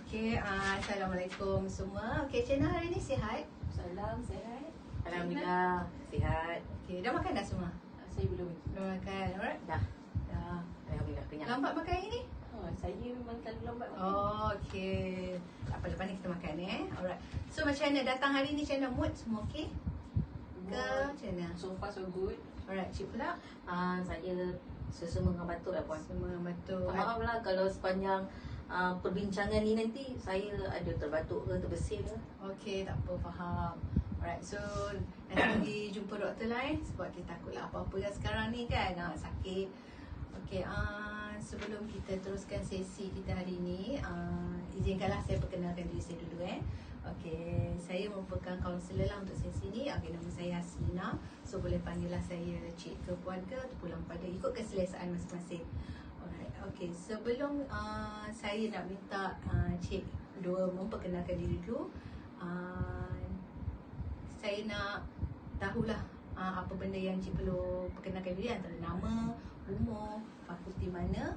Assalamualaikum semua. Channel hari ni sihat? Salam, sehat. Alhamdulillah, sihat. Dah makan dah semua? Saya belum. Dah makan, alright? Dah. Dah. Alhamdulillah, kenyang. Lambat makan hari ni? Saya memang terlalu lambat makan. Tak apa, lepas ni kita makan alright. So macam mana datang hari ni, macam mana mood? Semua okey? Ke macam mana? So far so good. Alright, Cik pula? Saya sesama dengan batuk lah puan. Semua betul. Maaf lah kalau sepanjang perbincangan ni nanti saya ada terbatuk ke, terbesit ke. Okey, tak apa, faham. Alright, so nanti pergi jumpa doktor lah sebab kita takutlah apa-apa yang sekarang ni kan sakit. Okey, sebelum kita teruskan sesi kita hari ni, izinkanlah saya perkenalkan diri saya dulu Okey, saya merupakan kaunselor lah untuk sesi ni. Okey, nama saya Haslina. So boleh panggillah saya cik ke puan ke, terpulang pada ikut keselesaan masing-masing. Alright, okey, sebelum saya nak minta cik dua memperkenalkan diri dulu, saya nak tahulah apa benda yang cik perlu perkenalkan diri, antara nama, umur, fakulti mana,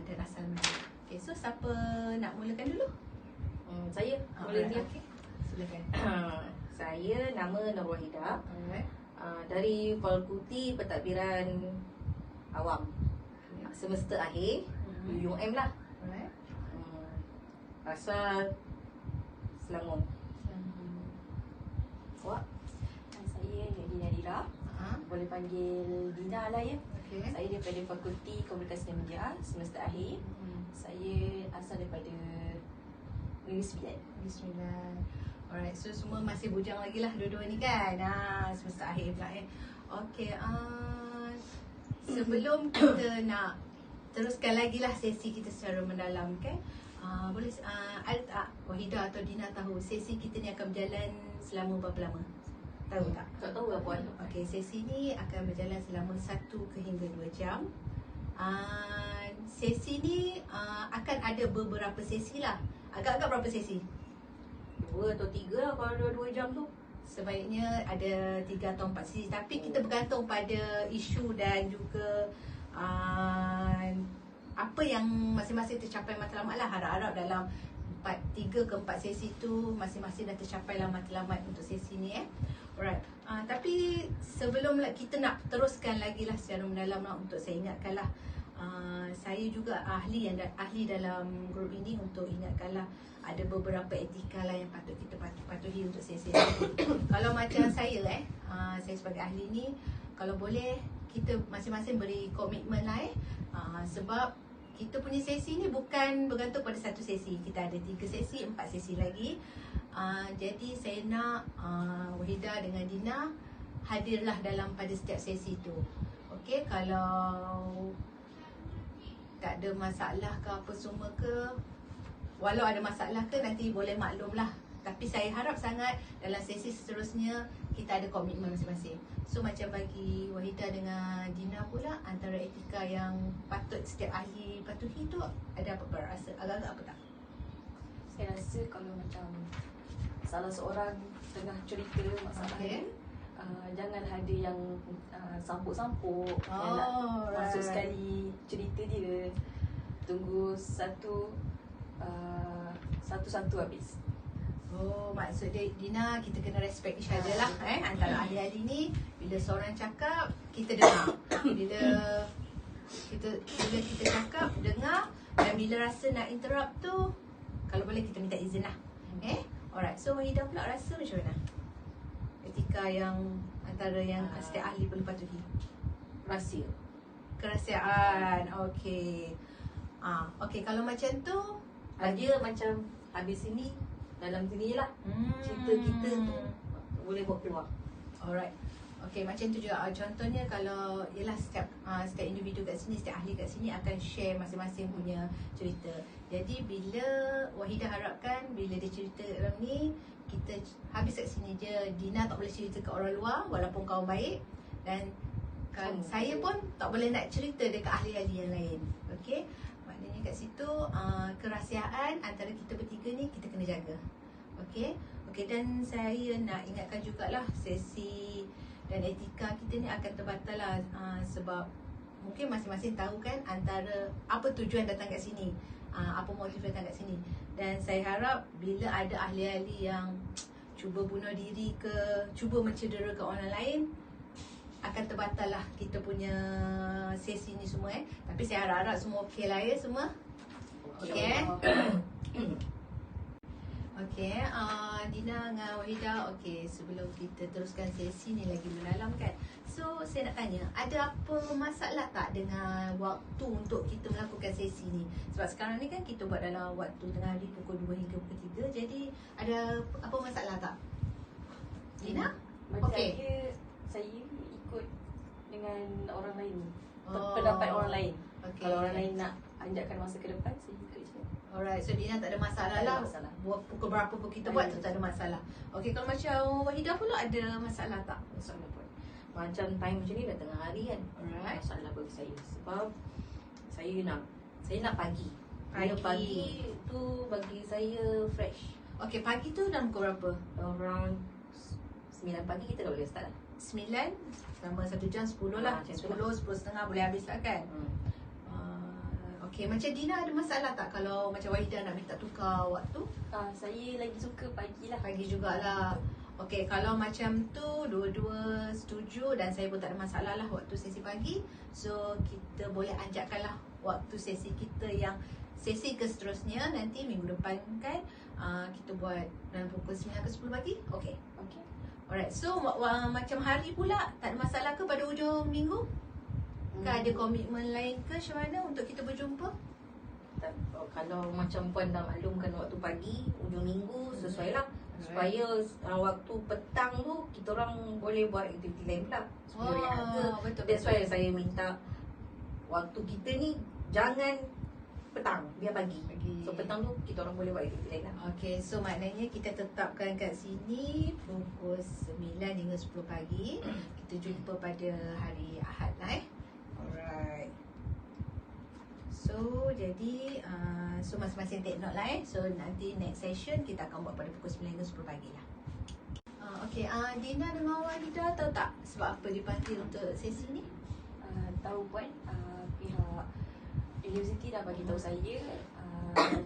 dan asal mana. Okey, so siapa nak mulakan dulu? Saya boleh dia. Okey, silakan. Saya nama Nur Wahida. Alright. Dari Fakulti Pentadbiran Awam. Semester akhir, UUM lah. Alright. Asal Selangor. Awak? Saya Dina Dira. Boleh panggil Dina lah ya. Okey. Saya daripada Fakulti Komunikasi dan Media semester akhir. Saya asal daripada Negeri Sembilan. Bismillah. Alright, so semua masih bujang lagi lah dua-dua ni kan. Semester akhir pula Okey, sebelum kita nak teruskan lagi lah sesi kita secara mendalam kan, boleh ada tak Wahida atau Dina tahu sesi kita ni akan berjalan selama berapa lama? Tahu tak? Tak tahu lah puan. Okey, sesi ni akan berjalan selama 1 hingga 2 jam. Sesi ni akan ada beberapa sesi lah. Agak-agak berapa sesi? 2 atau 3 lah kalau 2 jam tu. Sebaiknya ada 3 atau 4 sesi. Tapi kita bergantung pada isu dan juga apa yang masing-masing tercapai matlamat lah. Harap-harap dalam 3 ke 4 sesi tu masing-masing dah tercapai lah matlamat untuk sesi ni Alright. Tapi sebelum kita nak teruskan lagi lah secara mendalam lah, untuk saya ingatkan lah, saya juga ahli dalam grup ini untuk ingatkanlah ada beberapa etika lah yang patut kita patuhi untuk sesi ni. Kalau macam saya saya sebagai ahli ni, kalau boleh kita masing-masing beri komitmen lah sebab kita punya sesi ni bukan bergantung pada satu sesi. Kita ada 3 sesi, 4 sesi lagi. Jadi saya nak Wahida dengan Dina hadirlah dalam pada setiap sesi tu. Okey, kalau tak ada masalah ke apa semua ke, walau ada masalah ke nanti boleh maklumlah. Tapi saya harap sangat dalam sesi seterusnya kita ada komitmen masing-masing. So macam bagi Wahida dengan Dina pula, antara etika yang patut setiap ahli patuhi tu ada apa rasa? Agak-agak apa tak? Saya rasa kalau macam salah seorang tengah cerita masalah ni, jangan ada yang sampuk-sampuk, masuk sekali cerita dia. Tunggu satu-satu habis. Maksud dia Dina, kita kena respect each other lah antara ahli-ahli ni. Bila seorang cakap, kita dengar. Bila kita cakap, dengar. Dan bila rasa nak interrupt tu, kalau boleh kita minta izin lah. Alright, so Wahida pula rasa macam mana etika yang antara yang setiap ahli perlu patuhi? Rahsia. Kerahsiaan. Okey. Okey, kalau macam tu Dia macam habis sini, dalam sini je lah. Cerita kita tu boleh bawa keluar. Alright. Okey, macam tu juga. Contohnya kalau ialah setiap individu kat sini, setiap ahli kat sini akan share masing-masing punya cerita. Jadi bila Wahida harapkan bila dia cerita dalam ni, kita habis kat sini je. Dina tak boleh cerita ke orang luar walaupun kawan baik, dan saya pun tak boleh nak cerita dekat ahli-ahli yang lain. Okey. Maknanya kat situ kerahsiaan antara kita bertiga ni kita kena jaga. Okey. Okey, dan saya nak ingatkan jugalah sesi dan etika kita ni akan terbatal lah, sebab mungkin masing-masing tahu kan antara apa tujuan datang kat sini. apa motif datang kat sini. Dan saya harap bila ada ahli-ahli yang cuba bunuh diri ke, cuba mencederakan orang lain, akan terbatal lah kita punya sesi ni semua Tapi saya harap-harap semua okey lah semua. Okey. Okey, Dina dengan Wahidah. Okey, sebelum kita teruskan sesi ni lagi mendalam kan. So, saya nak tanya, ada apa masalah tak dengan waktu untuk kita melakukan sesi ni? Sebab sekarang ni kan kita buat dalam waktu tengah hari pukul 2 hingga pukul 3. Jadi, ada apa masalah tak? Dina? Bagi saya ikut dengan orang lain. Pendapat orang lain. Okay. Kalau orang lain nak anjakkan masa ke depan, saya ikut je. Alright, so Dina tak ada masalah Tak ada lah. masalah. Buat pukul berapa pun kita buat tu tak ada masalah. Okey, kalau macam Wahidah pula ada masalah tak? Masalah pun. Macam time macam ni dah tengah hari kan. Alright. Masalah bagi saya sebab saya nak pagi. Bila Pagi. pagi tu bagi saya fresh. Okey, pagi tu dalam pukul berapa? Around 9 pagi kita dah boleh start lah. 9 selama 1 jam 10 lah. Macam 10, tu lah. 10.30 boleh habis lah kan? Okey, macam Dina ada masalah tak kalau macam Wahidah nak minta tukar waktu? Saya lagi suka pagi lah. Pagi jugalah. Okey, kalau macam tu dua-dua setuju dan saya pun tak ada masalah lah waktu sesi pagi. So, kita boleh anjakkan lah waktu sesi kita yang sesi ke seterusnya nanti minggu depan kan. Kita buat dalam pukul 9 ke 10 pagi. Okey. Okey. Alright, so macam hari pula tak ada masalah ke pada hujung minggu? Ke ada komitmen lain ke macam mana untuk kita berjumpa? Kalau macam puan dah maklumkan waktu pagi, hujung minggu sesuai lah. Supaya waktu petang tu kita orang boleh buat aktiviti lain pula. Supaya rehat ke. Betul. That's why saya minta waktu kita ni jangan petang, biar pagi. So petang tu kita orang boleh buat aktiviti lain lah. Okey, so maknanya kita tetapkan kat sini pukul 9 hingga 10 pagi. Kita jumpa pada hari Ahad lah Alright. So jadi so masing-masing take note lah So nanti next session kita akan buat pada pukul 9 hingga 10 pagi lah. Okey, Dina dengan Wahidah tahu tak sebab apa dipanggil untuk sesi ni? Tahu puan, pihak universiti dah bagi tahu saya.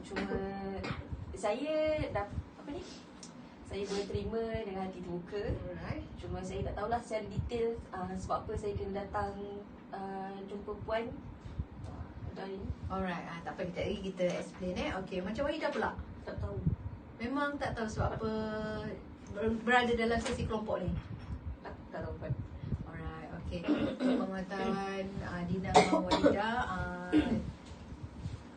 Cuma saya dah saya boleh terima dengan hati terbuka. Alright. Cuma saya tak tahulah secara detail sebab apa saya kena datang jumpa puan hari ni. Alright, tak apa, kita lagi kita explain Okey, macam Wahidah pula? Tak tahu. Memang tak tahu sebab apa berada dalam sesi kelompok ni? Tak tahu puan. Alright, okey. Pengetahuan Dina dan Wahidah,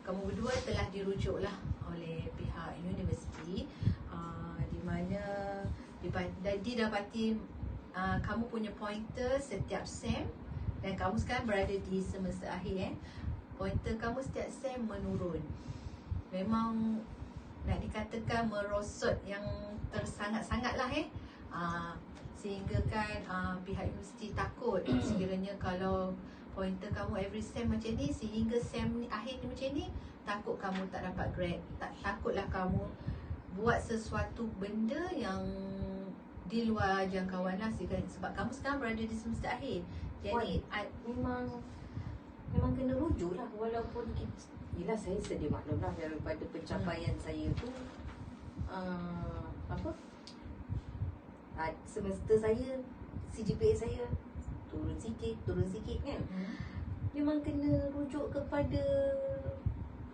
kamu berdua telah dirujuklah oleh pihak universiti di mana didapati kamu punya pointer setiap SEM dan kamu sekarang berada di semester akhir pointer kamu setiap SEM menurun. Memang nak dikatakan merosot yang tersangat-sangat lah sehingga kan pihak universiti takut sekiranya kalau pointer kamu every SEM macam ni sehingga SEM ni, akhir ni macam ni, takut kamu tak dapat grade. Takutlah kamu buat sesuatu benda yang di luar jangkauan lah sebab kamu sekarang berada di semester akhir. Jadi memang kena rujuk lah walaupun yelah saya sedia maklum lah daripada pencapaian saya tu semester saya CGPA saya turun sikit kan. Memang kena rujuk kepada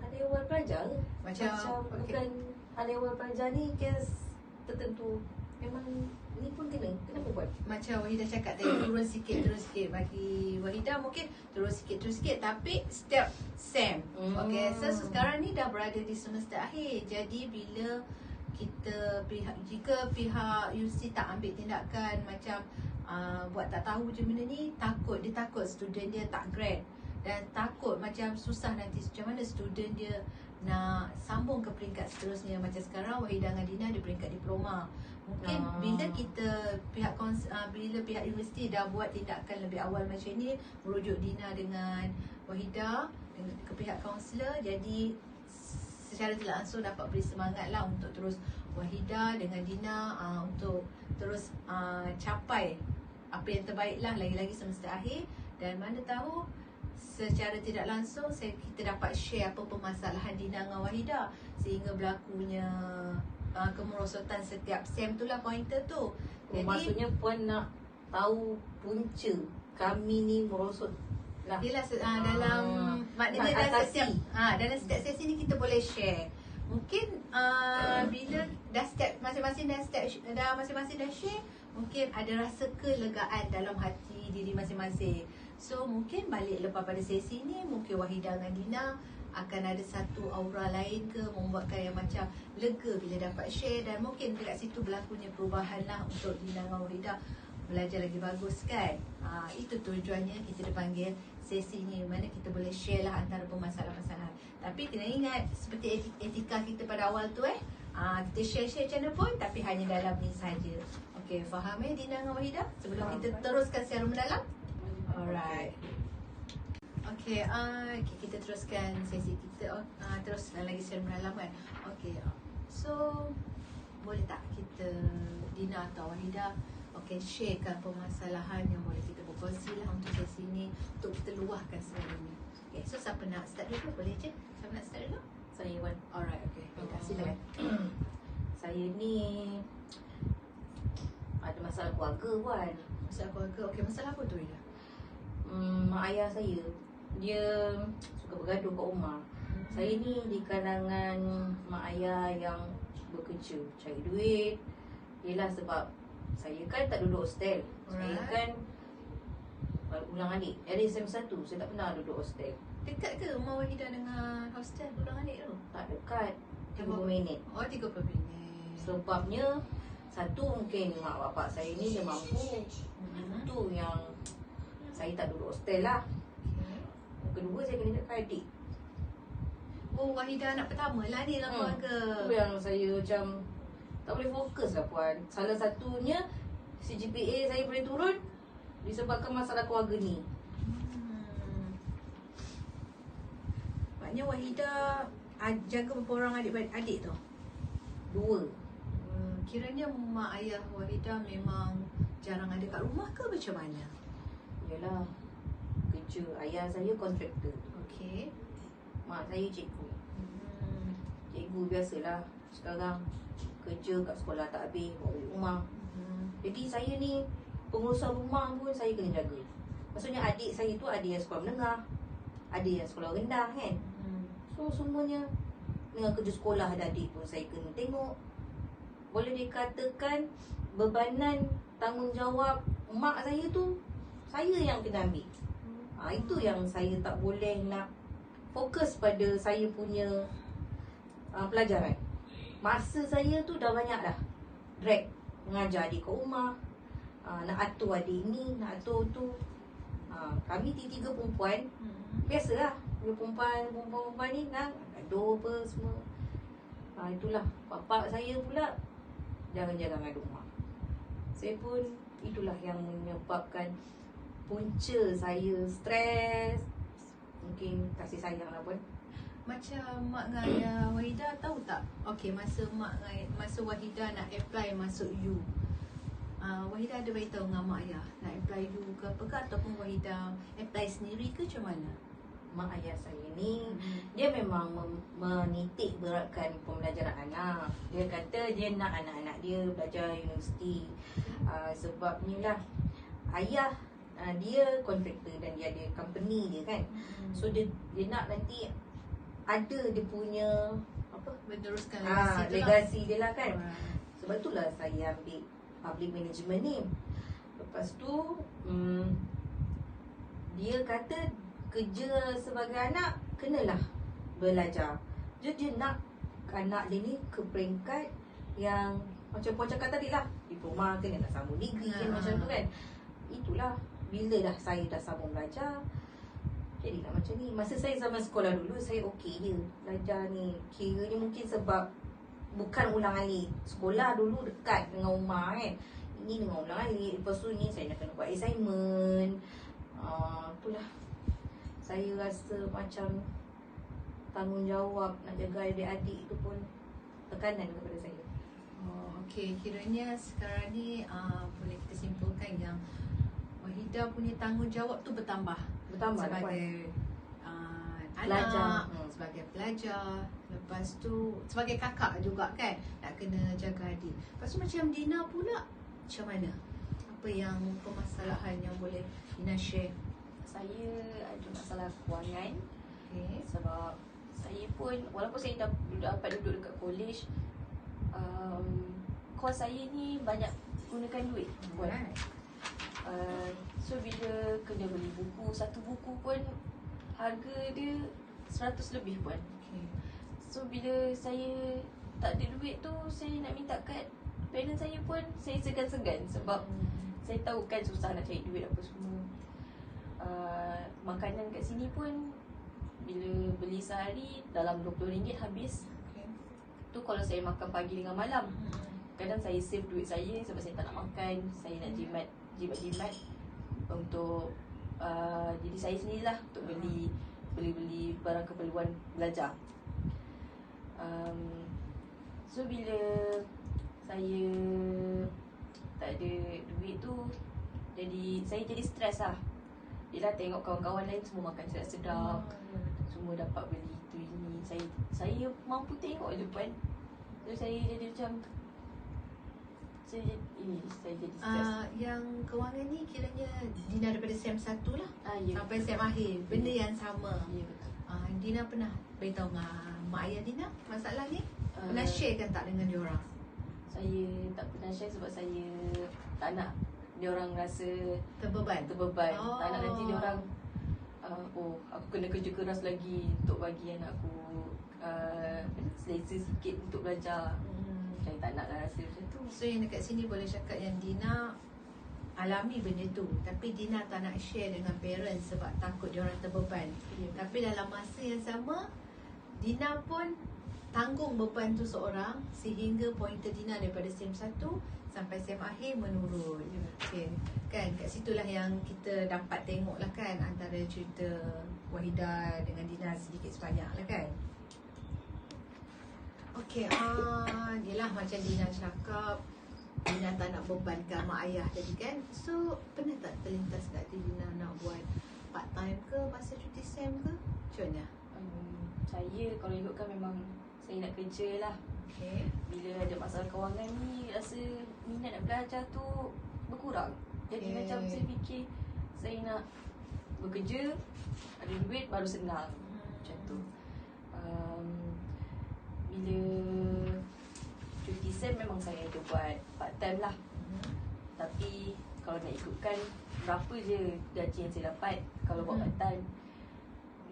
hal-ehwal pelajar. Macam bukan hal-ehwal pelajar ni kes tertentu. Memang ni pun kenapa buat? Macam Wahidah cakap tadi, turun sikit. Bagi Wahidah mungkin turun sikit tapi setiap SEM. Okay, so sekarang ni dah berada di semester akhir. Jadi bila jika pihak universiti tak ambil tindakan macam buat tak tahu je benda ni, dia takut student dia tak grade dan takut macam susah nanti macam mana student dia nak sambung ke peringkat seterusnya. Macam sekarang Wahidah dengan Dina di peringkat diploma. Mungkin bila bila pihak universiti dah buat tindakan lebih awal macam ni, merujuk Dina dengan Wahidah ke pihak kaunselor, jadi secara tidak langsung dapat beri semangat lah untuk terus Wahidah dengan Dina untuk terus capai apa yang terbaik lah lagi-lagi semester akhir. Dan mana tahu secara tidak langsung kita dapat share apa permasalahan Dina dengan Wahida sehingga berlakunya kemerosotan setiap SEM tu lah pointer tu. Jadi maksudnya Puan nak tahu punca kami ni merosot lah. Yelah, dalam maknanya dalam setiap sesi ni kita boleh share. Mungkin bila dah step masing-masing dah share, mungkin ada rasa kelegaan dalam hati diri masing-masing. So mungkin balik lepas pada sesi ni, mungkin Wahida dengan Dina akan ada satu aura lain ke, membuatkan yang macam lega bila dapat share. Dan mungkin dekat situ berlakunya perubahan lah untuk Dina dengan Wahida belajar lagi bagus kan. Itu tujuannya kita dipanggil sesi ni, mana kita boleh share lah antara permasalahan-permasalahan. Tapi kena ingat seperti etika kita pada awal tu kita share-share macam mana pun, tapi hanya dalam ni saja. Okay, faham Dina dengan Wahida? Sebelum kita teruskan secara mendalam. Alright. Okay, kita teruskan sesi kita terus lagi secara mendalam kan. Okay, so boleh tak kita Dina atau Wahida sharekan permasalahan yang boleh kita berkongsi lah untuk sesi ni, untuk kita luahkan segalanya. Okay, so siapa nak start dulu? Boleh je? Siapa nak start dulu? Saya Wan. Alright, okay. Silakan. Saya ni ada masalah keluarga Wan. Masalah keluarga. Okay, masalah apa tu Wahida? Mak ayah saya, dia suka bergaduh kat rumah. Saya ni di kalangan mak ayah yang bekerja, cari duit. Yelah sebab saya kan tak duduk hostel. Saya kan ulang alik. Dari SM1 saya tak pernah duduk hostel. Dekat ke rumah Wahida dengan hostel ulang alik tu? Tak dekat, 30 minit. Oh, 30 minit. Sebabnya satu, mungkin mak bapak saya ni dia mampu. Itu yang saya tak duduk hostel lah. Yang kedua, saya kena dekat adik. Oh, Wahida anak pertama lah ni dalam keluarga. Itu yang saya macam tak boleh fokus lah Puan. Salah satunya CGPA saya boleh turun disebabkan masalah keluarga ni. Maknanya Wahida jaga berapa orang adik-adik tu? 2. Kiranya mak ayah Wahida memang jarang ada kat rumah ke macam mana? Yalah, kerja. Ayah saya kontraktor. Okey. Mak saya cikgu. Cikgu biasalah sekarang kerja kat sekolah tak habis, bawa balik rumah. Jadi saya ni pengurusan rumah pun saya kena jaga. Maksudnya adik saya tu ada yang sekolah menengah, ada yang sekolah rendah kan. So semuanya dengan kerja sekolah adik pun saya kena tengok. Boleh dikatakan bebanan tanggungjawab mak saya tu saya yang kena ambil. Itu yang saya tak boleh nak fokus pada saya punya pelajaran. Masa saya tu dah banyak dah drag mengajar adik kat rumah, nak atur adik ni, nak atur tu. Kami 3 perempuan, biasalah perempuan ni nak gaduh apa semua. Itulah bapak saya pula jarang-jarang ada rumah. Saya pun itulah yang menyebabkan punca saya stres. Mungkin kasih sayang lah pun. Macam mak dengan ayah Wahida tahu tak? Okey, masa Wahida nak apply masuk U, Wahida ada beritahu dengan mak ayah nak apply U ke apa ke, ataupun Wahida apply sendiri ke macam mana? Mak ayah saya ni dia memang menitik beratkan pembelajaran anak. Dia kata dia nak anak-anak dia belajar universiti. Sebabnya lah ayah dia kontraktor dan dia ada company dia kan. So dia nak nanti ada dia punya apa, meneruskan legasi dia lah kan. Sebab itulah saya ambil public management ni. Lepas tu dia kata kerja sebagai anak kenalah belajar. Dia nak anak dia ni ke peringkat yang macam Puan cakap tadi lah, diploma ke, nak sambung degree ke macam tu kan. Itulah bila dah saya dah sambung belajar, jadilah macam ni. Masa saya zaman sekolah dulu saya okey je belajar ni. Kiranya mungkin sebab bukan ulang alik. Sekolah dulu dekat dengan rumah kan. Ini dengan ulang alik. Lepas tu ni saya nak kena buat assignment. Itulah. Saya rasa macam tanggungjawab nak jaga adik-adik tu pun tekanan kepada saya. Okey, kiranya sekarang ni boleh kita simpulkan yang Wahida punya tanggungjawab tu bertambah. Bertambah sebagai pelajar. anak, sebagai pelajar. Lepas tu sebagai kakak juga kan, nak kena jaga adik. Lepas tu macam Dina pula, macam mana? Apa yang permasalahan yang boleh Dina share? Saya ada masalah kewangan. Okay. Sebab saya pun, walaupun saya dapat duduk dekat college, course saya ni banyak gunakan duit. Right. So bila kena beli buku, satu buku pun harga dia 100 lebih puan. Okay. So bila saya tak ada duit tu, saya nak minta kad parents saya pun saya segan-segan. Sebab saya tahu kan susah nak cari duit apa semua. Makanan kat sini pun bila beli sehari dalam RM20 habis. Okay. Tu kalau saya makan pagi dengan malam. Kadang saya save duit saya sebab saya tak nak makan. Saya nak jimat untuk diri saya sendirilah, untuk beli barang keperluan belajar. So bila saya tak ada duit tu, saya jadi stres lah. Yelah, tengok kawan-kawan lain semua makan sedap-sedap, semua dapat beli tu ini. Saya mampu tengok je puan. So saya jadi macam saya jadi stres. Yang kewangan ni kiranya Dina daripada SEM 1 lah, Ya. sampai SEM akhir. Benda yang sama. Ya, betul. Dina pernah beritahu mak ayah Dina masalah ni? Pernah share kan tak dengan diorang? Saya tak pernah share sebab saya tak nak diorang rasa Terbeban? Tak nak nanti diorang aku kena kerja keras lagi untuk bagi anak aku selesa sikit untuk belajar. Saya tak nak rasa macam tu. So yang dekat sini boleh cakap yang Dina alami benda tu, tapi Dina tak nak share dengan parents sebab takut diorang terbeban. Ya. Tapi dalam masa yang sama, Dina pun tanggung beban tu seorang, sehingga pointer Dina daripada SEM 1 sampai SEM akhir menurun. Okay. Kan kat situlah yang kita dapat tengok lah kan, antara cerita Wahida dengan Dina sedikit sebanyak lah kan. Okay, yelah macam Dina cakap, Dina tak nak bebankan mak ayah tadi kan. So pernah tak terlintas kat hati Dina nak buat part time ke masa cuti SEM ke? Macam mana? Saya kalau ikutkan memang saya nak kerja lah. Okay. Bila ada masalah kewangan ni, rasa minat nak belajar tu berkurang. Jadi macam saya fikir saya nak bekerja, ada duit baru senang. Macam tu. Bila cuti SEM memang saya ada buat part time lah. Tapi kalau nak ikutkan berapa je gaji yang saya dapat kalau buat part time,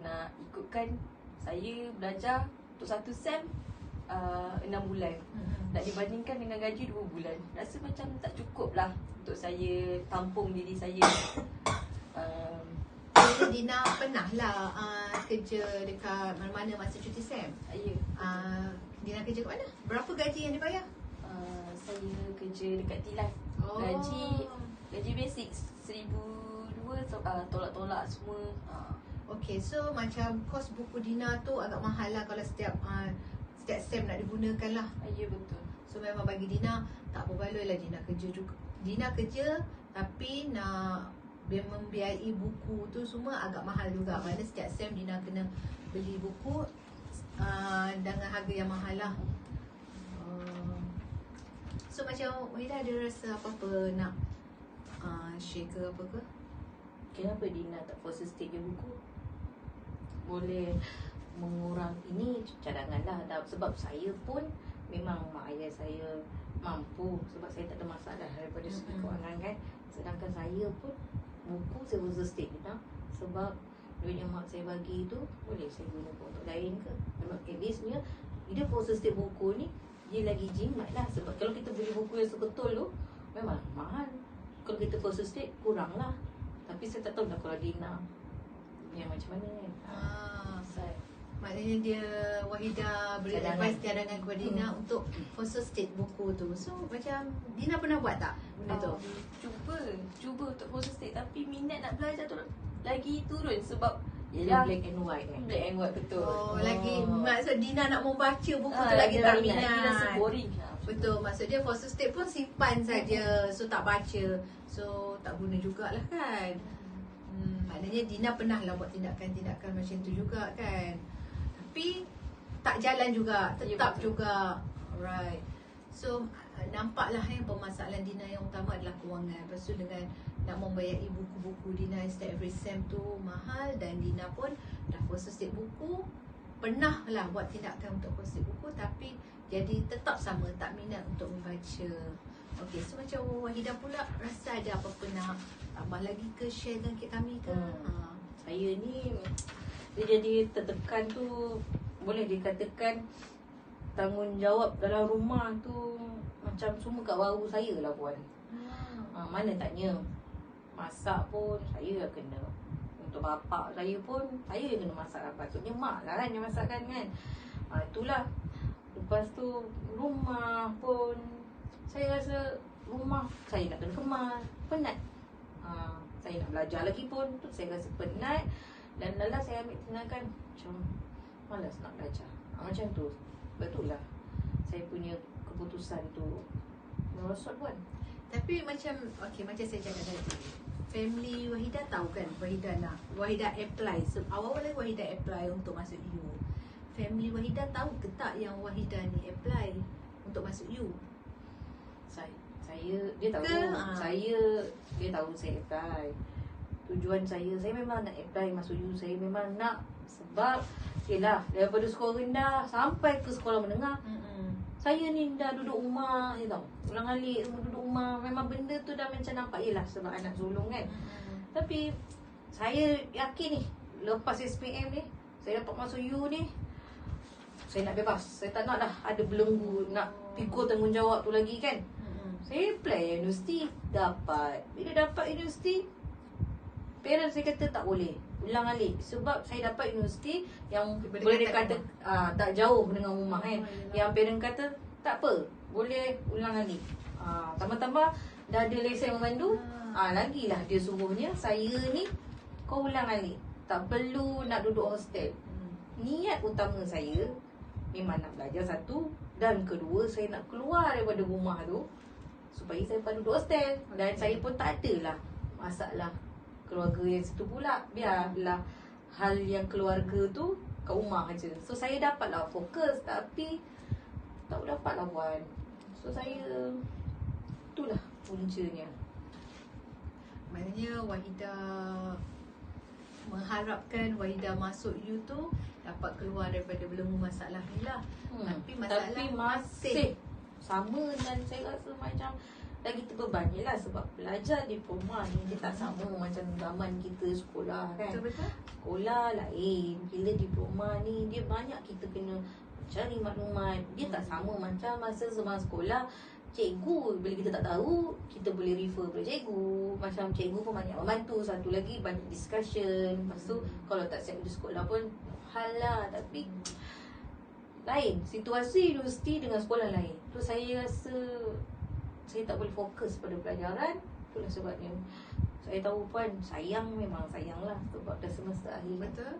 nak ikutkan saya belajar untuk satu SEM 6 bulan. Nak dibandingkan dengan gaji 2 bulan, rasa macam tak cukup lah untuk saya tampung diri saya. Dina pernah lah kerja dekat mana-mana masa cuti SEM. Ya. Dina kerja kat mana? Berapa gaji yang dibayar? Saya kerja dekat Tilan. Gaji basic 1,200, tolak-tolak semua. Okay, so macam kos buku Dina tu agak mahal lah kalau setiap SEM nak digunakan lah. Ya, betul. So memang bagi Dina tak berbaloi lah Dina kerja juga. Dina kerja tapi nak membiayai buku tu semua agak mahal juga. Mana setiap SEM Dina kena beli buku dengan harga yang mahal lah. So macam Wahida ada rasa apa-apa nak share ke apa ke? Kenapa Dina tak fokus stay je buku? Boleh mengurang ini cadangan lah. Sebab saya pun memang mak ayah saya mampu, sebab saya tak ada masalah daripada segi kewangan kan. Sedangkan saya pun buku saya fokus stay Dina. Sebab duit yang mak saya bagi tu boleh saya gunakan untuk lain ke. Memang at leastnya dia fokus stay buku ni dia lagi jimat lah. Sebab kalau kita beli buku yang sebetul tu memang mahal. Kalau kita fokus stay kurang lah. Tapi saya tak tahu dah kalau Dina yang macam mana kan. Maknanya dia Wahida beri advice cadangan kepada Dina untuk first state buku tu. So macam Dina pernah buat tak benda tu? Cuba untuk proses state, tapi minat nak belajar tu lagi turun sebab Yelah, black and white kan. Black and white, betul. Lagi maksud Dina nak membaca buku tu lagi tak minat. Lagi rasa boring. Betul, maksud dia first state pun simpan saja, so tak baca. So tak guna jugalah kan. Maknanya Dina pernah lah buat tindakan-tindakan macam tu juga kan. Tapi tak jalan juga, tetap juga. Alright. So nampaklah permasalahan Dina yang utama adalah kewangan. Lepas tu dengan nak membayari buku-buku Dina setiap every sem tu mahal. Dan Dina pun dah kursus buku, pernah lah buat tindakan untuk kursus buku, tapi jadi tetap sama, tak minat untuk membaca. Okay, so macam Wahidah pula, rasa ada apa-apa nak tambah lagi ke, share dengan kami ke? Saya ni dia jadi tertekan tu, boleh dikatakan tanggungjawab dalam rumah tu macam semua kat bahu saya lah puan. Mana taknya masak pun saya kena. Untuk bapak saya pun saya yang kena masak. Patutnya mak lah kan yang masakkan kan. Itulah. Lepas tu rumah pun saya rasa rumah saya nak kena kemas, penat. Saya nak belajar lagi pun tu saya rasa penat. Dan lelah saya ambil tindakan macam malas nak belajar. Macam tu. Betul lah saya punya keputusan tu merosot pun. Tapi macam, okay, macam saya cakap tadi, family Wahidah tahu kan Wahidah apply. So awal-awal Wahidah apply untuk masuk U. Family Wahidah tahu ke tak yang Wahidah ni apply untuk masuk U? Dia tahu dia tahu saya apply. Tujuan saya memang nak apply masuk U. Saya memang nak, sebab yelah, daripada sekolah rendah sampai ke sekolah menengah, saya ni dah duduk rumah je tau. Ulang-alik semua duduk rumah. Memang benda tu dah macam nampak, yelah sebab anak sulung kan. Tapi saya yakin ni, lepas SPM ni, saya dapat masuk U ni, saya nak bebas. Saya tak nak dah ada belenggu nak pikul tanggungjawab tu lagi kan. Saya apply universiti, dapat. Bila dapat universiti, parents saya kata tak boleh ulang alik. Sebab saya dapat universiti yang boleh dikata tak jauh dengan rumah kan. Yang parents kata tak apa, boleh ulang alik. Tambah-tambah dah ada lesen memandu, lagilah dia suruhnya saya ni kau ulang alik. Tak perlu nak duduk hostel. Niat utama saya memang nak belajar satu, dan kedua saya nak keluar daripada rumah tu supaya saya dapat duduk hostel. Dan saya pun tak adalah masalah keluarga yang situ pula. Biarlah hal yang keluarga tu kat rumah aja. So saya dapatlah fokus, tapi tak dapatlah buat. So saya, itulah puncanya. Maknanya Wahidah mengharapkan Wahidah masuk U tu dapat keluar daripada belenggu masalah ni lah. Tapi masalah masih sama, dan saya rasa macam lagi terbeban je lah. Sebab belajar diploma ni dia tak sama macam zaman kita sekolah kan. Betul-betul. Sekolah lain, bila diploma ni dia banyak kita kena cari maklumat. Dia tak sama macam masa zaman sekolah. Cikgu, bila kita tak tahu, kita boleh refer pada cikgu. Macam cikgu pun banyak membantu. Satu lagi banyak discussion. Lepas tu kalau tak siap di sekolah pun hal lah. Tapi lain, situasi universiti dengan sekolah lain. Tu saya rasa saya tak boleh fokus pada pelajaran. Itulah sebabnya saya tahu pun sayang, memang sayang lah sebab dah semester akhir. Betul.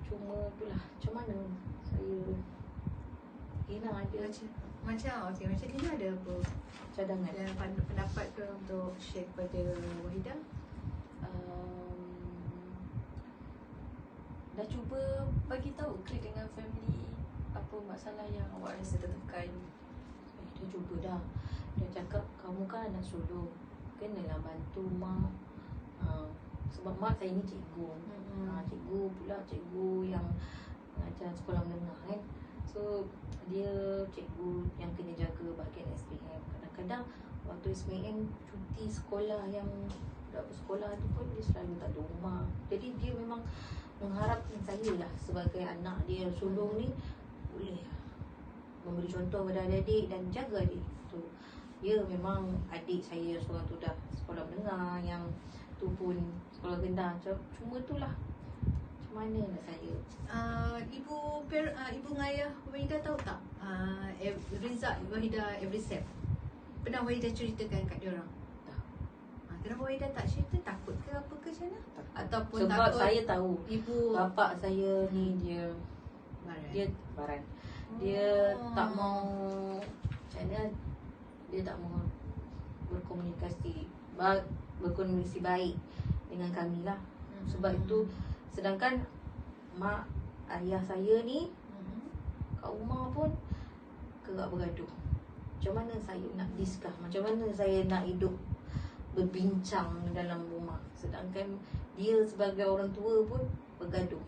Cuma itulah, macam mana saya hilang ada Macam Dina ada apa cadangan dan pendapat ke untuk share kepada Wahidah? Dah cuba bagi tahu ke dengan family apa masalah yang awak rasa tertekan? Dah cuba dah. Dia cakap kamu kan anak sulung, kenalah bantu mak. Sebab mak saya ni cikgu. Cikgu pula, cikgu yang mengajar sekolah menengah kan. So dia cikgu yang kena jaga bahagian SPM. Kadang-kadang waktu SPM cuti sekolah yang budak bersekolah tu pun dia selalu tak ada rumah. Jadi dia memang mengharapkan saya lah sebagai anak dia sulung ni boleh memberi contoh kepada adik-adik dan jaga adik tu. Ya, memang adik saya seorang tu dah sekolah menengah, yang tu pun sekolah rendah. Cuma itulah, macam mana nak saya. Ibu dengan ayah Wahidah tahu tak result Wahidah every sem? Pernah Wahidah ceritakan kat dia orang? Tak. Kenapa Wahidah tak cerita? Takut ke apa ke macam mana? Ataupun sebab takut saya tahu ibu bapak saya ni dia baran. Dia tak mau, macam mana, dia tak mau berkomunikasi baik dengan kami lah. Sebab itu, sedangkan mak ayah saya ni kat rumah pun kerap bergaduh. Macam mana saya nak discuss, macam mana saya nak hidup berbincang dalam rumah, sedangkan dia sebagai orang tua pun bergaduh.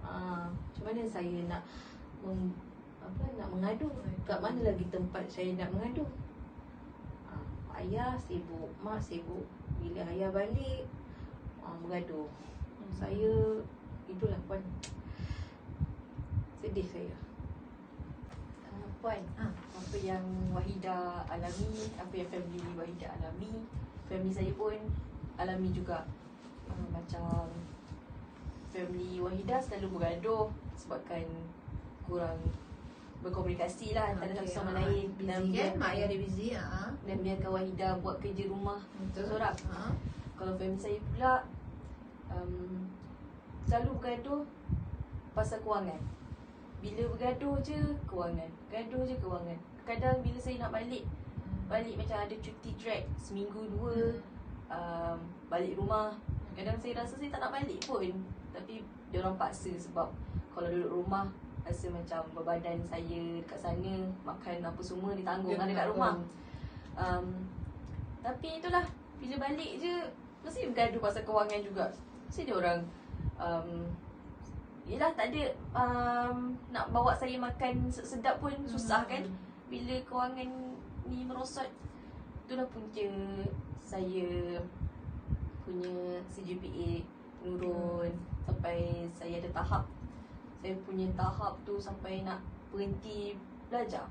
Macam mana saya nak nak mengadu? Kat mana lagi tempat saya nak mengadu? Ayah sibuk, mak sibuk. Bila ayah balik, bergaduh. Saya, itulah Puan, sedih saya. Puan, apa yang Wahidah alami, apa yang family Wahidah alami, family saya pun alami juga. Macam family Wahidah selalu bergaduh sebabkan kurang berkomunikasi lah antara satu sama lain. Busy kan, mak ayah dia busy. Dan biarkan Wahidah buat kerja rumah seorang. Kalau family saya pula selalu bergaduh pasal kewangan. Bila bergaduh je kewangan, gaduh je kewangan. Kadang bila saya nak balik macam ada cuti drag seminggu 2, balik rumah, kadang saya rasa saya tak nak balik pun, tapi diorang paksa sebab kalau duduk rumah rasa macam berbadan saya dekat sana, makan apa semua ditanggung kan dekat rumah. Tapi itulah, bila balik je mesti bergaduh pasal kewangan juga. Mesti diorang yelah tak ada nak bawa saya makan sedap pun susah kan. Bila kewangan ni merosot, itulah punca saya punya CGPA menurun. Sampai saya ada tahap, saya punya tahap tu sampai nak berhenti belajar.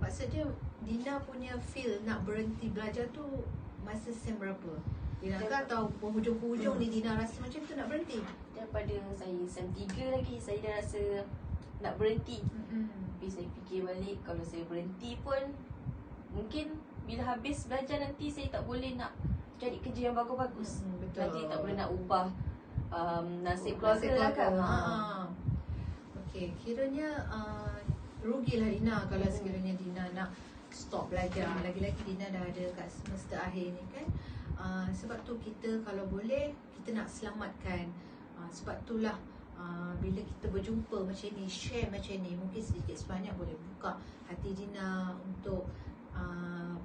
Maksudnya Dina punya feel nak berhenti belajar tu masa SEM berapa? Dina kan atau penghujung-hujung ni Dina rasa macam tu nak berhenti? Daripada saya SEM 3 lagi, saya dah rasa nak berhenti. Tapi saya fikir balik, kalau saya berhenti pun mungkin bila habis belajar nanti saya tak boleh nak cari kerja yang bagus-bagus. Betul. Nanti tak boleh nak ubah nasib keluarga lah kan. Okey, kiranya rugilah Dina kalau sekiranya Dina nak stop belajar. Lagi-lagi Dina dah ada kat semester akhir ni kan. Sebab tu kita kalau boleh kita nak selamatkan. Sebab itulah bila kita berjumpa macam ni, share macam ni, mungkin sedikit sebanyak boleh buka hati Dina untuk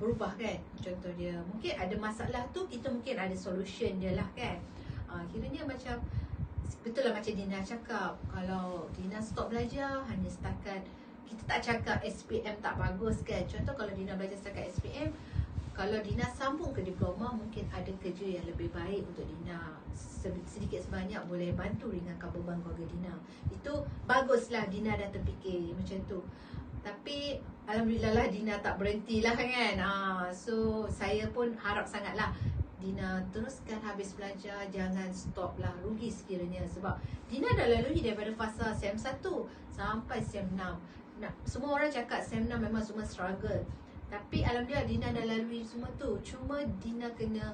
berubah kan. Contoh dia mungkin ada masalah tu, kita mungkin ada solution dia lah kan. Kiranya macam betul lah macam Dina cakap, kalau Dina stop belajar hanya setakat, kita tak cakap SPM tak bagus kan. Contoh kalau Dina belajar setakat SPM, kalau Dina sambung ke diploma, mungkin ada kerja yang lebih baik untuk Dina. Sedikit sebanyak boleh bantu ringankan beban keluarga Dina. Itu baguslah Dina dah terfikir macam tu. Tapi alhamdulillah lah Dina tak berhentilah kan. So saya pun harap sangatlah Dina teruskan habis belajar, jangan stop lah. Rugi sekiranya sebab Dina dah lalui daripada fasa SEM 1 sampai SEM 6. Semua orang cakap SEM 6 memang semua struggle, tapi alhamdulillah Dina dah lalui semua tu. Cuma Dina kena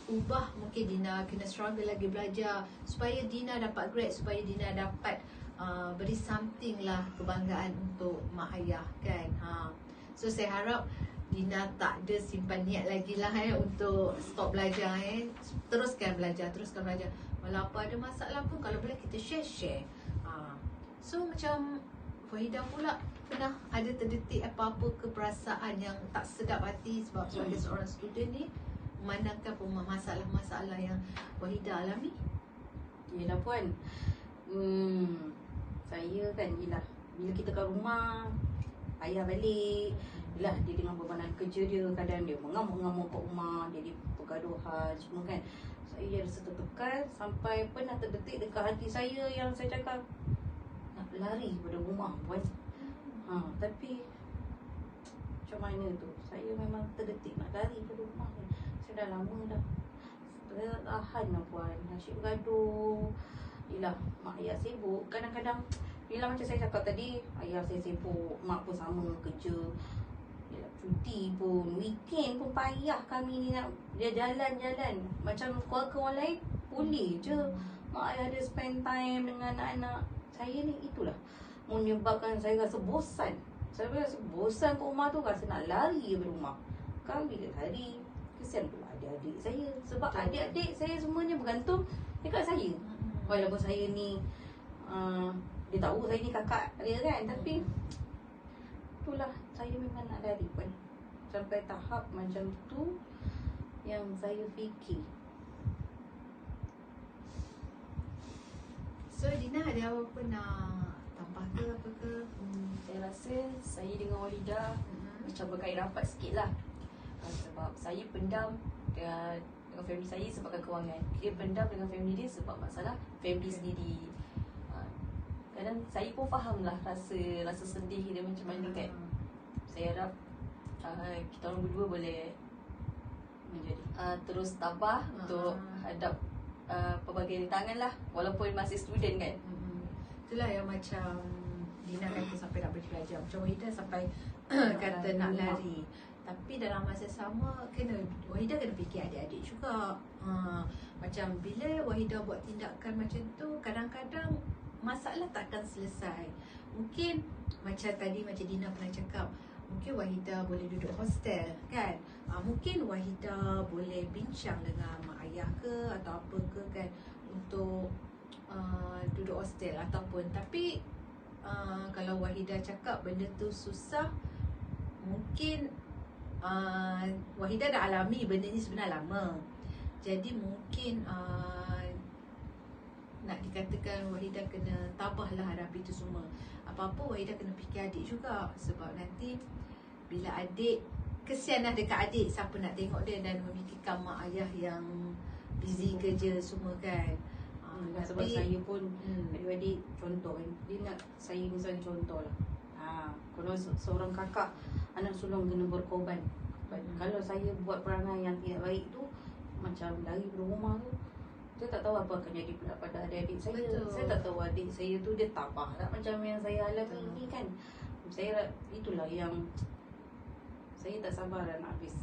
ubah, mungkin Dina kena struggle lagi belajar supaya Dina dapat grade, supaya Dina dapat beri something lah, kebanggaan untuk mak ayah kan. So saya harap Dina tak ada simpan niat lagi lah untuk stop belajar teruskan belajar. Walau apa ada masalah pun, kalau boleh kita share. So macam Wahidah pula, pernah ada terdetik apa-apa keperasaan yang tak sedap hati sebab sebagai seorang student ni memandangkan masalah-masalah yang Wahidah alami? Yelah Puan, saya kan yelah, bila kita kat rumah, ayah balik, yelah dia dengan bebanan kerja dia, kadang dia mengamuk-ngamuk kat rumah, jadi pergaduhan semua kan. Saya rasa tertekan sampai pernah terdetik dekat hati saya yang saya cakap nak lari pada rumah Puan. Tapi macam mana tu, saya memang terdetik nak lari pada rumah. Saya dah lama dah tahan lah Puan, asyik bergaduh. Yelah, mak ayah sibuk. Kadang-kadang yelah macam saya cakap tadi, ayah saya sibuk, mak pun sama kerja. Yelah, cuti pun, weekend pun payah kami ni nak dia jalan-jalan. Macam keluarga orang lain boleh je mak ayah ada spend time dengan anak-anak. Saya ni itulah menyebabkan saya rasa bosan. Saya rasa bosan kat rumah tu, rasa nak lari dari rumah. Kan bila lari, kesian pula adik-adik saya. Sebab adik-adik saya semuanya bergantung dekat saya. Walaupun saya ni dia tahu saya ni kakak dia kan, tapi itulah, saya memang nak lari pun. Sampai tahap macam tu yang saya fikir. So Dina ada apa nak tambah ke apa ke? Saya rasa saya dengan Wahidah macam berkait rapat sikit lah. Sebab saya pendam dengan family saya sebabkan kewangan. Dia pendam dengan family dia sebab masalah family sendiri. Kadang saya pun faham lah rasa sedih dia macam mana kan. Saya harap kita orang berdua boleh menjadi terus tabah untuk hadap pelbagai rintangan lah, walaupun masih student kan. Itulah yang macam Dina kata sampai nak pergi belajar, macam Wahidah sampai kata nak lari. Tapi dalam masa sama Wahidah kena fikir adik-adik juga. Macam bila Wahidah buat tindakan macam tu, kadang-kadang masalah takkan selesai. Mungkin macam tadi macam Dina pernah cakap, mungkin Wahidah boleh duduk hostel kan. Mungkin Wahidah boleh bincang dengan mak ayah ke atau apa ke kan, untuk duduk hostel ataupun. Tapi kalau Wahidah cakap benda tu susah, mungkin Wahidah dah alami benda ni sebenarnya lama. Jadi mungkin nak dikatakan Wahidah kena tabahlah hadapi itu semua. Apa-apa Wahidah kena fikir adik juga. Sebab nanti bila adik, kesianlah dekat adik, siapa nak tengok dia dan memikirkan mak ayah yang busy kerja semua kan. Sebab saya pun adik-adik contoh kan, dia nak saya misalnya contoh lah, kalau seorang kakak anak sulung kena berkorban. Kalau saya buat perangai yang tidak baik tu, macam lari dari rumah tu, saya tak tahu apa akan jadi pula pada adik-adik saya. Betul. Saya tak tahu adik saya tu dia tabah tak macam yang saya alami ni kan. Saya itulah yang saya tak sabar nak habis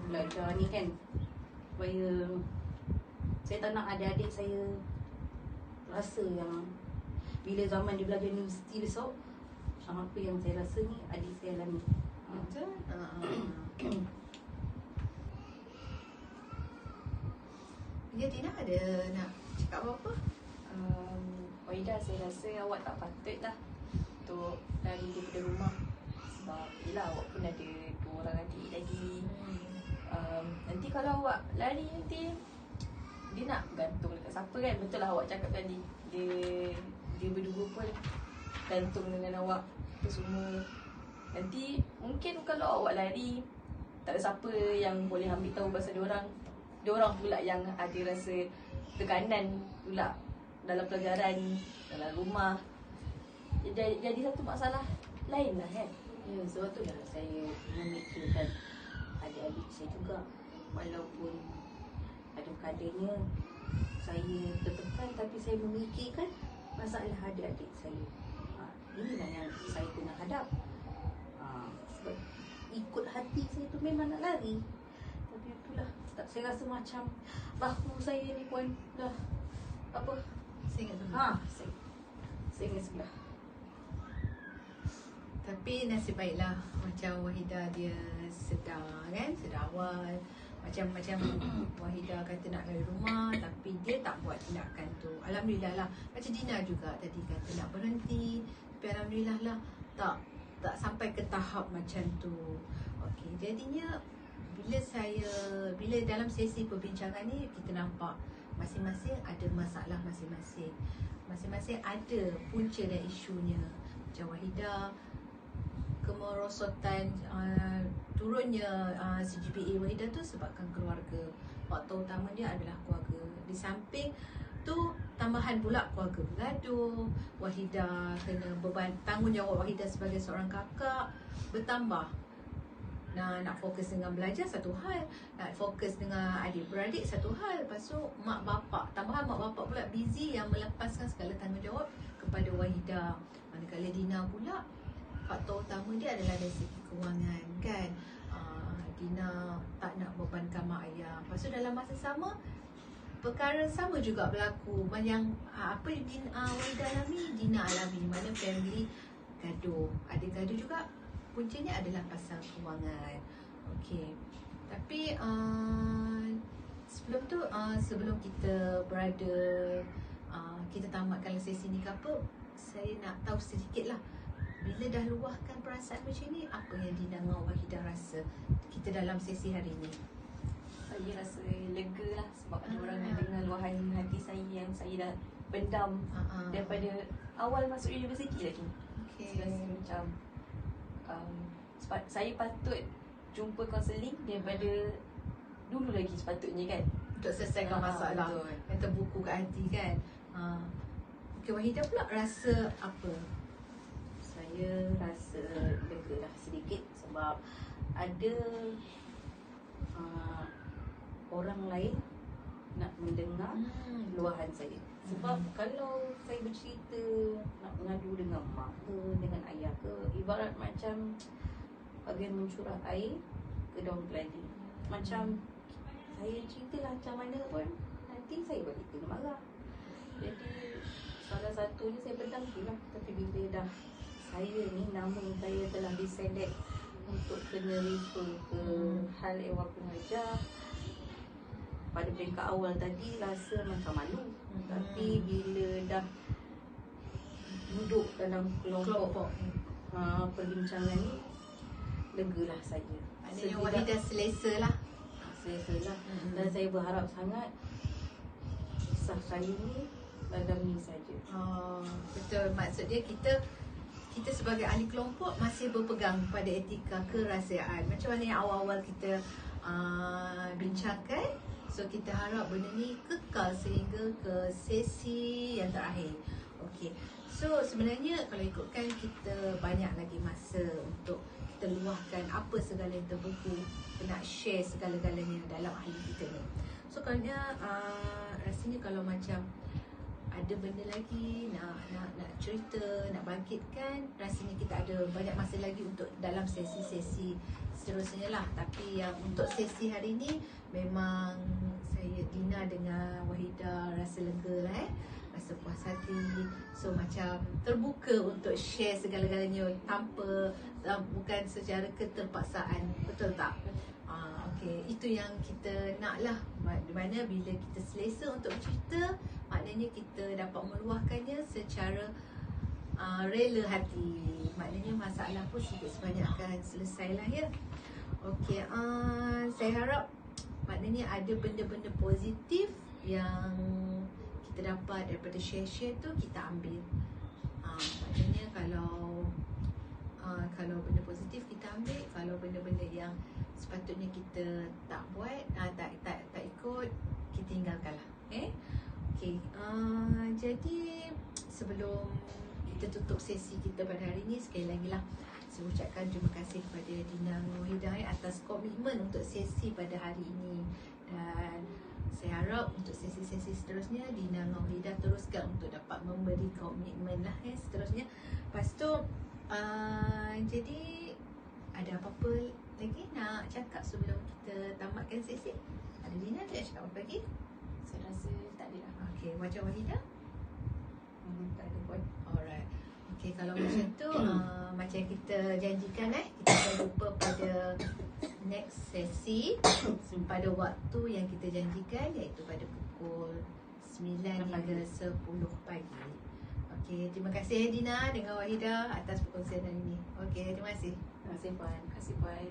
belajar ni kan, supaya saya tak nak adik-adik saya rasa yang bila zaman dia belajar universiti besok, apa yang saya rasa ni adik saya alami. Betul. Ya, Dina ada nak cakap apa-apa? Wahidah, saya rasa awak tak patut lah untuk lari daripada rumah. Sebab yelah, awak pun ada 2 orang adik lagi. Nanti kalau awak lari nanti dia nak gantung dekat siapa kan. Betul lah awak cakap tadi, dia berdua pun gantung dengan awak tu semua. Nanti mungkin kalau awak lari, tak ada siapa yang boleh ambil tahu pasal diorang pula yang ada rasa tekanan pula dalam pelajaran, dalam rumah. Jadi satu masalah lain lah kan. Ya, sebab tu lah saya memikirkan adik-adik saya juga. Walaupun ada kadangnya saya tertekan, tapi saya memikirkan masalah adik-adik saya. Inilah yang saya kena hadap. Sebab ikut hati saya tu memang nak lari, tapi itulah, saya rasa macam bahu saya ni pun dah apa, Saya ingat sebelah. saya ingat sebelah. Tapi nasib baiklah macam Wahidah dia sedar kan, sedar awal. Macam Wahidah kata nak lari rumah, tapi dia tak buat tindakan tu. Alhamdulillah lah. Macam Dina juga tadi kata nak berhenti, tapi alhamdulillah lah tak sampai ke tahap macam tu. Okey, jadinya bila dalam sesi perbincangan ni kita nampak masing-masing ada masalah masing-masing. Masing-masing ada punca dan isunya. Macam Wahidah, kemerosotan turunnya CGPA Wahidah tu sebabkan keluarga. Faktor utama dia adalah keluarga. Di samping tu tambahan pula keluarga bergaduh. Wahidah kena beban tanggungjawab Wahidah sebagai seorang kakak bertambah. Nak fokus dengan belajar satu hal, nak fokus dengan adik-beradik satu hal. Lepas tu mak bapak, tambahan mak bapak pula busy yang melepaskan segala tanggungjawab kepada Wahidah. Manakala Dina pula faktor utama dia adalah dari segi kewangan kan. Dina tak nak bebankan mak ayah. Lepas tu dalam masa sama, perkara sama juga berlaku. Yang apa yang Wahidah alami, Dina alami. Mana family gaduh. Ada gaduh juga, puncanya adalah pasal kewangan. Okey. Tapi sebelum tu, sebelum kita berada, kita tamatkan sesi ni ke apa, saya nak tahu sedikit lah, bila dah luahkan perasaan macam ni, apa yang Dina dengan Wahidah rasa kita dalam sesi hari ni? Saya rasa lega lah sebab ada orang yang dengar luahan hati saya yang saya dah pendam daripada awal masuk universiti lagi. Saya rasa macam sebab saya patut jumpa kaunseling daripada dulu lagi sepatutnya kan, untuk selesaikan masalah yang terbuku kat hati kan. Okay, Wahidah pula rasa apa? Saya rasa lega lah sedikit sebab ada orang lain nak mendengar luahan saya. Sebab kalau saya bercerita, nak mengadu dengan mak ke, dengan ayah ke, ibarat macam bagian mencurah air ke daun keladi. Macam saya ceritalah macam mana pun, nanti saya balik kena marah. Jadi salah satunya saya pedang tu lah. Tapi bila dah saya ni, nama saya telah diselect untuk kena refer ke hal ehwal pengajar, pada peringkat awal tadi rasa macam malu. Tapi bila dah duduk dalam kelompok perbincangan ni, legalah saya. Maknanya Wahidah selesa lah. Selesa lah. Dan saya berharap sangat kisah saya ni dalam ni saja. Betul, maksudnya kita sebagai ahli kelompok masih berpegang pada etika kerahsiaan. Macam mana yang awal-awal kita bincangkan. So kita harap benda ni kekal sehingga ke sesi yang terakhir. Okey. So sebenarnya kalau ikutkan, kita banyak lagi masa untuk kita luahkan apa segala yang terbuku, kita nak share segala-galanya dalam ahli kita ni. So kalau rasanya kalau macam ada benda lagi nak cerita, nak bangkitkan, rasanya kita ada banyak masa lagi untuk dalam sesi-sesi seterusnya lah. Tapi yang untuk sesi hari ni memang saya, Dina dengan Wahidah rasa lega lah, rasa puas hati. So macam terbuka untuk share segala-galanya tanpa bukan secara keterpaksaan. Betul tak? Okay, itu yang kita nak lah. Di mana bila kita selesa untuk bercerita, maknanya kita dapat meluahkannya secara rela hati. Maknanya masalah pun sedikit sebanyak akan selesai lah ya. Okay, saya harap maknanya ada benda-benda positif yang kita dapat daripada share-share tu, kita ambil. Maknanya kalau benda positif kita ambil, kalau benda-benda yang sepatutnya kita tak buat, tak ikut, kita tinggalkanlah. Okay. Jadi sebelum kita tutup sesi kita pada hari ini, sekali lagi lah saya ucapkan terima kasih kepada Dina dan Wahidah atas komitmen untuk sesi pada hari ini. Dan saya harap untuk sesi-sesi seterusnya Dina dan Wahidah teruskan untuk dapat memberi komitmen lah seterusnya. Lepas tu jadi ada apa-apa lagi nak cakap sebelum kita tamatkan sesi? Ada Dina nak cakap apa lagi? Saya rasa tak ada lah. Okay, macam Wahidah? Tak ada pun. Alright. Okay, kalau macam tu macam kita janjikan kita akan jumpa pada next sesi pada waktu yang kita janjikan, iaitu pada pukul 9 hingga 10 pagi. Okay, terima kasih Dina dengan Wahidah atas perkongsian hari ini. Okay, terima kasih. Terima kasih Puan. Terima kasih Puan.